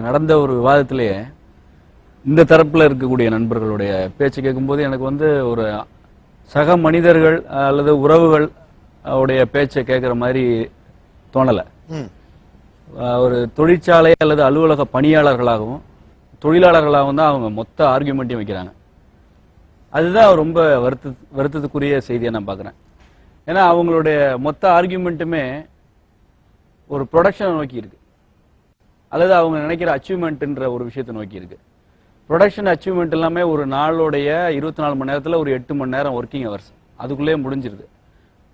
நடந்த ஒரு விவாதத்திலேயே இந்த தரப்புல இருக்கக்கூடிய நண்பர்களுடைய பேச்சு கேட்கும்போது எனக்கு வந்து ஒரு சக மனிதர்கள் அல்லது உறவுகள் உடைய பேச்சை கேட்கிற மாதிரி தோணல. ஒரு தொழிற்சாலை அல்லது அலுவலக பணியாளர்களாகவும் தொழிலாளர்களாகவும் தான் அவங்க மொத்த ஆர்கியூமெண்ட்டையும் வைக்கிறாங்க. அதுதான் ரொம்ப வருத்தத்துக்குரிய செய்தியை நான் பார்க்குறேன். ஏன்னா அவங்களுடைய மொத்த ஆர்கியூமெண்ட்டுமே ஒரு ப்ரொடக்ஷனை நோக்கி இருக்கு, அல்லது அவங்க நினைக்கிற அச்சீவ்மெண்ட்ன்ற ஒரு விஷயத்தை நோக்கி இருக்கு. ப்ரொடக்ஷன் அச்சீவ்மெண்ட் எல்லாமே ஒரு நாளுடைய 24 மணி நேரத்தில் ஒரு 8 மணி நேரம் ஒர்க்கிங் ஹவர்ஸ் அதுக்குள்ளேயே முடிஞ்சிருது.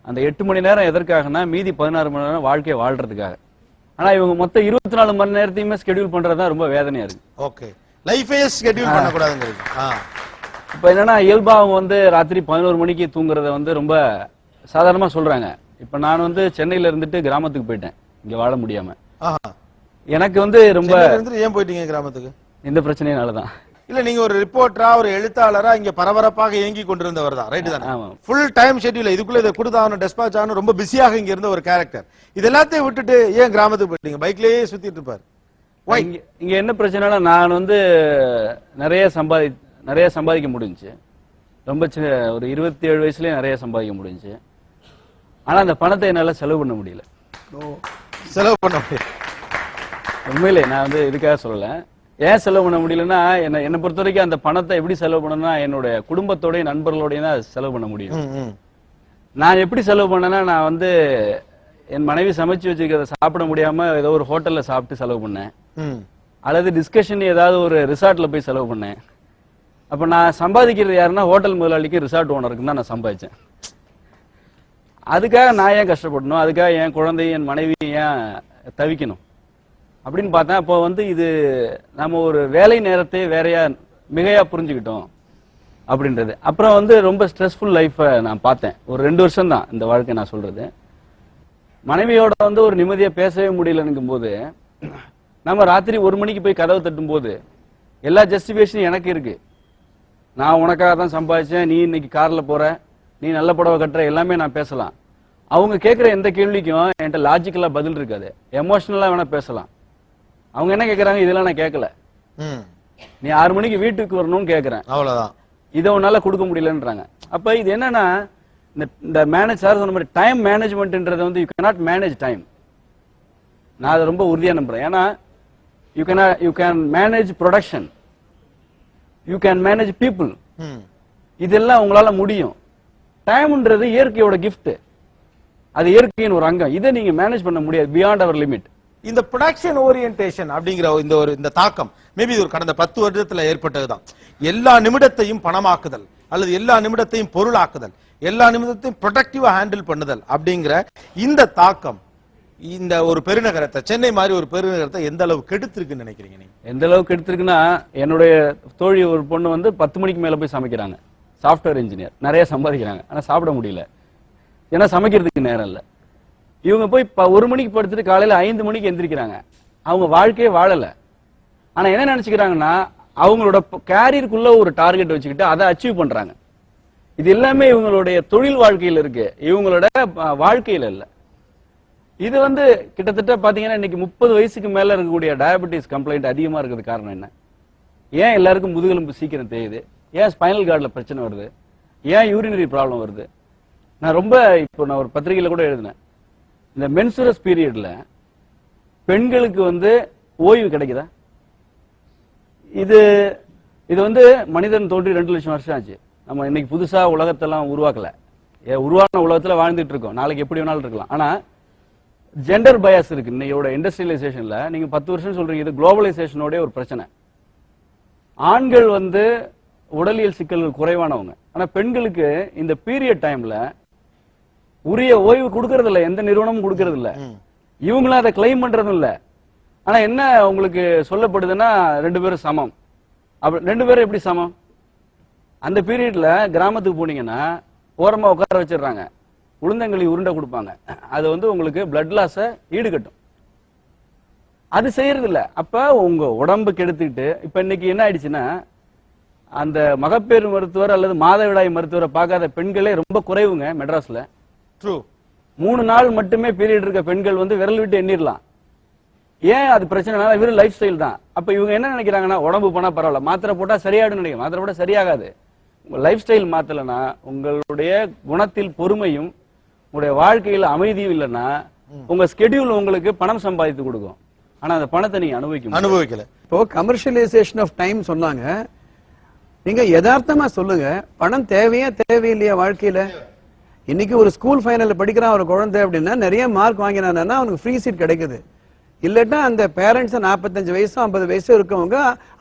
அந்த 8 மணி நேரம் எதற்காகனா மீதி 16 மணி நேரம் வாழ்க்கையை வாழ்றதுக்காக. ஆனா இவங்க மொத்தம் 24 மணி நேரத்தையுமே ஸ்கெடியூல் பண்றதுதான் ரொம்ப வேதனையா இருக்கு. ஓகே, லைஃபே ஸ்கெடியூல் பண்ணக்கூடாதுங்கிறது. இப்போ என்னன்னா இயல்பா அவங்க வந்து ராத்திரி 11 மணிக்கு தூங்குறத வந்து ரொம்ப சாதாரணமா சொல்றாங்க. இப்ப நான் வந்து சென்னையில இருந்துட்டு கிராமத்துக்கு போயிட்டேன் இங்க வாழ முடியாம. எனக்கு வந்து ரொம்ப ஏன் போயிட்டீங்க கிராமத்துக்கு? இந்த பிரச்சனையினாலதான். இல்ல, நீங்க ஒரு ரிப்போர்ட்டரா ஒரு எழுத்தாளரா இங்க பரபரப்பாக இயங்கி கொண்டிருந்தவர் தான், ரைட் தானே? ஃபுல் டைம் ஷெட்யூல் இதுக்குள்ள இதை கொடுத்தாகணும், டெஸ்பாச் ஆகணும், ரொம்ப பிஸியாக இங்க இருந்த ஒரு கேரக்டர். இது எல்லாத்தையும் விட்டுட்டு ஏன் கிராமத்துக்கு போயிட்டீங்க? பைக்லயே சுத்திட்டு இருப்பாரு. இங்க என்ன பிரச்சனைனா நான் வந்து நிறைய சம்பாதிக்க முடிஞ்சு, ரொம்ப ஒரு 27 வயசுலயே நிறைய சம்பாதிக்க முடிஞ்சு. ஆனா அந்த பணத்தை என்னால செலவு பண்ண முடியல. உண்மையிலே நான் வந்து இதுக்காக சொல்லல. ஏன் செலவு பண்ண முடியலன்னா என்னை பொறுத்த வரைக்கும் அந்த பணத்தை எப்படி செலவு பண்ணணும்னா என்னுடைய குடும்பத்தோடய நண்பர்களோடய தான் செலவு பண்ண முடியும். நான் எப்படி செலவு பண்ணேன்னா நான் வந்து என் மனைவி சமைச்சு வச்சிருக்கிறத சாப்பிட முடியாம ஏதோ ஒரு ஹோட்டல்ல சாப்பிட்டு செலவு பண்ணேன், அல்லது டிஸ்கஷன் ஏதாவது ஒரு ரிசார்ட்ல போய் செலவு பண்ணேன். அப்ப நான் சம்பாதிக்கிறது யாருன்னா ஹோட்டல் முதலாளிக்கு ரிசார்ட் ஓனருக்கு தான் நான் சம்பாதிச்சேன். அதுக்காக நான் ஏன் கஷ்டப்படணும்? அதுக்காக என் குழந்தை என் மனைவி ஏன் தவிக்கணும் அப்படின்னு பார்த்தேன். அப்போ வந்து இது நம்ம ஒரு வேலை நேரத்தை வேறையா மிகையா புரிஞ்சுக்கிட்டோம் அப்படின்றது. அப்புறம் வந்து ரொம்ப ஸ்ட்ரெஸ்ஃபுல் லைஃபை நான் பார்த்தேன். ஒரு 2 வருஷம் தான் இந்த வாழ்க்கை நான் சொல்றது. மனைவியோட வந்து ஒரு நிம்மதியா பேசவே முடியலன்னுக்கும் போது நம்ம ராத்திரி 1 மணிக்கு போய் கதவு தட்டும் போது எல்லா ஜஸ்டிபிகேஷனும் எனக்கு இருக்கு. நான் உனக்காக தான் சம்பாதிச்சேன், நீ இன்னைக்கு கார்ல போற, நீ நல்ல புடவை கட்டுற, எல்லாமே நான் பேசலாம். அவங்க கேட்கிற எந்த கேள்விக்கும் என்கிட்ட லாஜிக்கலா பதில் இருக்காது, எமோஷனலா வேணா பேசலாம். அவங்க என்ன கேட்கறாங்க, இதெல்லாம் நான் கேட்கல, நீ 6 மணிக்கு வீட்டுக்கு வரணும்னு கேட்கறேன், அவ்வளவுதான், இதை உன்னால கொடுக்க முடியலன்றாங்க. அப்ப இது என்னன்னா இந்த மேனேஜ் சார் சொன்ன மாதிரி டைம் மேனேஜ்மெண்ட்ன்றது வந்து யூ கேனாட் மேனேஜ் டைம். நான் அதை ரொம்ப உறுதியா நம்புறேன். ஏன்னா you can manage production, you can manage people, இதெல்லாம் உங்களால முடியும். டைம்ன்றது இயற்கையோட கிஃப்ட், அது இயற்கையின் ஒரு அங்கம். இதை நீங்க மேனேஜ் பண்ண முடியாது பியாண்ட் அவர் லிமிட். இந்த ப்ரொடக்ஷன் ஓரியன்டேஷன் அப்படிங்கிற இந்த தாக்கம் மேபி ஒரு கடந்த 10 வருடத்துல ஏற்பட்டதுதான். எல்லா நிமிடத்தையும் பணமாக்குதல் அல்லது எல்லா நிமிடத்தையும் பொருளாக்குதல், எல்லா நிமிடத்தையும் ப்ரொடக்டிவா ஹேண்டில் பண்ணுதல் அப்படிங்கிற இந்த தாக்கம் இந்த ஒரு பெருநகரத்தை, சென்னை மாதிரி ஒரு பெருநகரத்தை எந்த அளவு கெடுத்திருக்குன்னு நினைக்கிறீங்க நீங்க? எந்த அளவுக்கு கெடுத்திருக்குன்னா, என்னுடைய தோழி ஒரு பொண்ணு வந்து 10 மணிக்கு மேல போய் சமைக்கிறாங்க, சாஃப்ட்வேர் இன்ஜினியர், நிறைய சம்பாதிக்கிறாங்க, ஆனா சாப்பிட முடியல, ஏன்னா சமைக்கிறதுக்கு நேரம் இல்லை. இவங்க போய் 1 மணிக்கு படுத்துட்டு காலையில 5 மணிக்கு எந்திரிக்கிறாங்க. அவங்க வாழ்க்கையே வாழல. ஆனா என்ன நினைச்சுக்கிறாங்கன்னா அவங்களோட கேரியருக்குள்ள ஒரு டார்கெட் வச்சுக்கிட்டு அதை அச்சீவ் பண்றாங்க. இது எல்லாமே இவங்களுடைய தொழில் வாழ்க்கையில இருக்கு, இவங்களோட வாழ்க்கையில இல்ல. இது வந்து கிட்டத்தட்ட பாத்தீங்கன்னா இன்னைக்கு 30 வயசுக்கு மேல இருக்கக்கூடிய டயபெட்டிஸ் கம்ப்ளைண்ட் அதிகமா இருக்கிறது காரணம் என்ன? ஏன் எல்லாருக்கும் முதுகெலும்பு சீக்கிரம் தேயுது? ஏன் ஸ்பைனல் கார்டுல பிரச்சனை வருது? ஏன் யூரினரி ப்ராப்ளம் வருது? நான் ஒரு பத்திரிகையில கூட எழுதினேன், இந்த மென்சுரஸ் பீரியட்ல பெண்களுக்கு வந்து ஓய்வு கிடைக்குதா? இது வந்து மனிதன் தோன்றி 2 லட்சம் வருஷம் ஆச்சு. நம்ம இன்னைக்கு புதுசா உலகத்தெல்லாம் உருவாக்கல, உருவான உலகத்துல வாழ்ந்துட்டு இருக்கோம். நாளைக்கு எப்படி வேணாலும் இருக்கலாம். ஆனா ஜெண்டர் பயாஸ் இருக்கு இன்னையோட இண்டஸ்ட்ரியலைசேஷன்ல. நீங்க 10 வருஷம் சொல்றீங்க, இது குளோபலைசேஷனோட ஒரு பிரச்சனை. ஆண்கள் வந்து உடலியல் சிக்கல்கள் குறைவானவங்க, ஆனா பெண்களுக்கு இந்த பீரியட் டைம்ல உரிய ஓய்வு கொடுக்கறது இல்ல, எந்த நிறுவனமும் கொடுக்கறது இல்ல, இவங்களும் அதை கிளைம் பண்றதும் இல்ல. ஆனா என்ன உங்களுக்கு சொல்லப்படுதுன்னா 2 பேரும் சமம். 2 பேரும் எப்படி சமம்? அந்த பீரியட்ல கிராமத்துக்கு போனீங்கன்னா ஓரமா உட்கார வச்சிடறாங்க, உளுந்தங்களி உருண்டை கொடுப்பாங்க, அது வந்து உங்களுக்கு பிளட் லாஸ ஈடுகட்டும். அது செய்யறது இல்ல. அப்ப உங்க உடம்பு கெடுத்துக்கிட்டு இப்ப இன்னைக்கு என்ன ஆயிடுச்சுன்னா, அந்த மகப்பேறு மருத்துவர் அல்லது மாதவிடாய் மருத்துவரை பார்க்காத பெண்களே ரொம்ப குறைவுங்க மெட்ராஸ்ல. 3 நாள் மட்டுமே பீரியட் இருக்க பெண்கள் வந்து விரல் விட்டு எண்ணிடலாம். ஏன் அது பிரச்சனை? வெறும் லைஃப் ஸ்டைல் தான். அப்ப இவங்க என்ன நினைக்கிறாங்கன்னா, உடம்பு போனா பரவாயில்ல, மாத்திரை போட்டா சரியாயிடும் நினைக்கிறேன். மாத்திரை போட்டா சரியாகாது. உங்க லைஃப் ஸ்டைல் மாத்தலனா, உங்களுடைய குணத்தில் பொறுமையும் உங்களுடைய வாழ்க்கையில் அமைதியும் இல்லைன்னா, உங்க ஸ்கெடியூல் உங்களுக்கு பணம் சம்பாதித்து கொடுக்கும். ஆனா அந்த பணத்தை நீங்க அனுபவிக்கல. இப்போ கமர்ஷியலைசேஷன் ஆஃப் டைம் சொன்னாங்க. நீங்க யதார்த்தமா சொல்லுங்க, பணம் தேவையா தேவையில்லையா வாழ்க்கையில? இன்னைக்கு ஒரு ஸ்கூல் ஃபைனல்ல படிக்கிறான் ஒரு குழந்தை அப்படின்னா, நிறைய மார்க் வாங்கினானா அவனுக்கு ஃப்ரீ சீட் கிடைக்குது. இல்லட்டா அந்த பேரண்ட்ஸ் 45 வயசு 50 வயசு இருக்கவங்க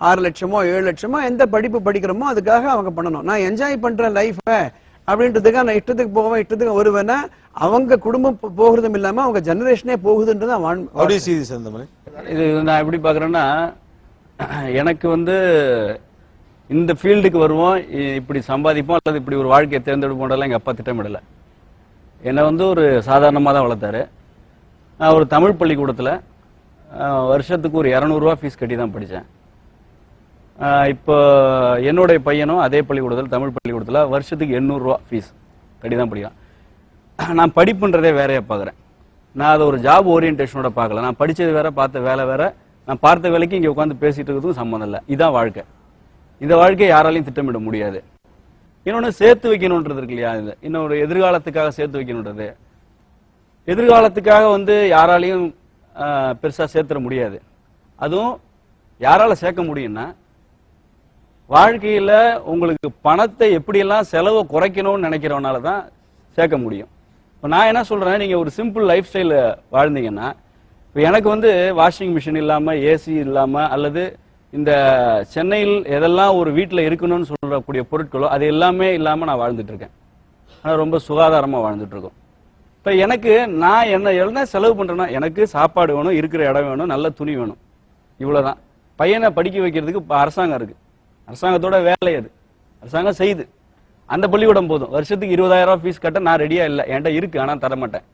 6 லட்சமோ 7 லட்சமோ எந்த படிப்பு படிக்கிறோமோ அதுக்காக அவங்க பண்ணணும். நான் என்ஜாய் பண்றேன் லைஃப அப்படின்றதுக்காக நான் இஷ்டத்துக்கு போவேன், இஷ்டத்துக்கு வருவேன்னா அவங்க குடும்பம் போகிறதும் இல்லாம அவங்க ஜெனரேஷனே போகுதுன்றது இது நான் எப்படி பாக்குறேன்னா, எனக்கு வந்து இந்த ஃபீல்டுக்கு வருவோம், இப்படி சம்பாதிப்போம் அல்லது இப்படி ஒரு வாழ்க்கையை தேர்ந்தெடுப்போம் எங்க அப்பா திட்டமிடல. என்னை வந்து ஒரு சாதாரணமா தான் வளர்த்தாரு. நான் ஒரு தமிழ் பள்ளிக்கூடத்துல வருஷத்துக்கு ஒரு 200 ரூபா ஃபீஸ் கட்டி தான் படித்தேன். இப்போ என்னுடைய பையனும் அதே பள்ளிக்கூடத்தில் தமிழ் பள்ளிக்கூடத்தில் வருஷத்துக்கு 800 ரூபா ஃபீஸ் கட்டி தான் படிக்கிறான். நான் படிப்புன்றதே வேறையா பார்க்குறேன். நான் அதை ஒரு ஜாப் ஓரியன்டேஷனோட பார்க்கல. நான் படித்தது வேற, பார்த்த வேலை வேற. நான் பார்த்த வேலைக்கு இங்கே உட்காந்து பேசிட்டு இருக்கிறதுக்கும் சம்மந்தம் இல்லை. இதான் வாழ்க்கை. இந்த வாழ்க்கையை யாராலையும் திட்டமிட முடியாது. இன்னொன்று சேர்த்து வைக்கணுன்றது இருக்கு இல்லையா, இன்னொரு எதிர்காலத்துக்காக சேர்த்து வைக்கணுன்றது. எதிர்காலத்துக்காக வந்து யாராலையும் பெருசா சேர்த்துட முடியாது. அதுவும் யாரால சேர்க்க முடியும்னா, வாழ்க்கையில உங்களுக்கு பணத்தை எப்படியெல்லாம் செலவை குறைக்கணும்னு நினைக்கிறவனால தான் சேர்க்க முடியும். இப்போ நான் என்ன சொல்றேன், நீங்க ஒரு சிம்பிள் லைஃப் ஸ்டைல வாழ்ந்தீங்கன்னா, இப்போ எனக்கு வந்து வாஷிங் மிஷின் இல்லாம, ஏசி இல்லாம, அல்லது இந்த சென்னையில் எதெல்லாம் ஒரு வீட்டில் இருக்கணும்னு சொல்லக்கூடிய பொருட்களோ அது எல்லாமே இல்லாம நான் வாழ்ந்துட்டு இருக்கேன். ஆனால் ரொம்ப சுகாதாரமா வாழ்ந்துட்டு இருக்கோம். இப்ப எனக்கு நான் என்ன செலவு பண்றேன்னா, எனக்கு சாப்பாடு வேணும், இருக்கிற இடம் வேணும், நல்ல துணி வேணும், இவ்வளவுதான். பையனை படிக்க வைக்கிறதுக்கு அரசாங்கம் இருக்கு, அரசாங்கத்தோட வேலை அது, அரசாங்கம் செய்யுது. அந்த பள்ளிக்கூடம் போதும், வருஷத்துக்கு 20,000 ரூபாய் ஃபீஸ் கட்ட நான் ரெடியா இல்லை, என்கிட்ட இருக்கு, ஆனா தரமாட்டேன்.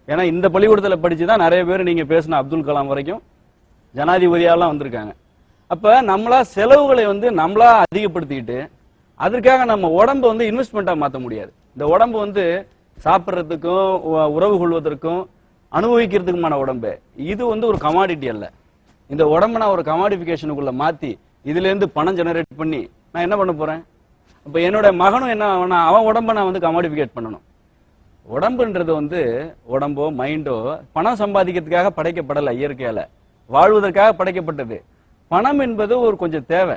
ஏன்னா இந்த பள்ளிக்கூடத்தில் படிச்சுதான் நிறைய பேர் நீங்க பேசின அப்துல் கலாம் வரைக்கும் ஜனாதிபதியாலாம் வந்திருக்காங்க. அப்ப நம்மளா செலவுகளை வந்து நம்மளா அதிகப்படுத்திக்கிட்டு அதற்காக நம்ம உடம்பை வந்து இன்வெஸ்ட்மெண்டா மாற்ற முடியாது. இந்த உடம்பு வந்து சாப்பிட்றதுக்கும் உறவு கொள்வதற்கும் அனுபவிக்கிறதுக்குமான உடம்பு. இது வந்து ஒரு கமாடிட்டி அல்ல. இந்த உடம்பை நான் ஒரு கமாடிஃபிகேஷனுக்குள்ள மாத்தி இதுல இருந்து பணம் ஜெனரேட் பண்ணி நான் என்ன பண்ண போறேன்? அப்ப என்னோட மகனும் என்ன, அவன் உடம்பை நான் வந்து கமாடிஃபிகேட் பண்ணணும். உடம்புன்றது வந்து உடம்போ மைண்டோ பணம் சம்பாதிக்கிறதுக்காக படைக்கப்படலை, இயற்கையால வாழ்வதற்காக படைக்கப்பட்டது. பணம் என்பது ஒரு கொஞ்சம் தேவை.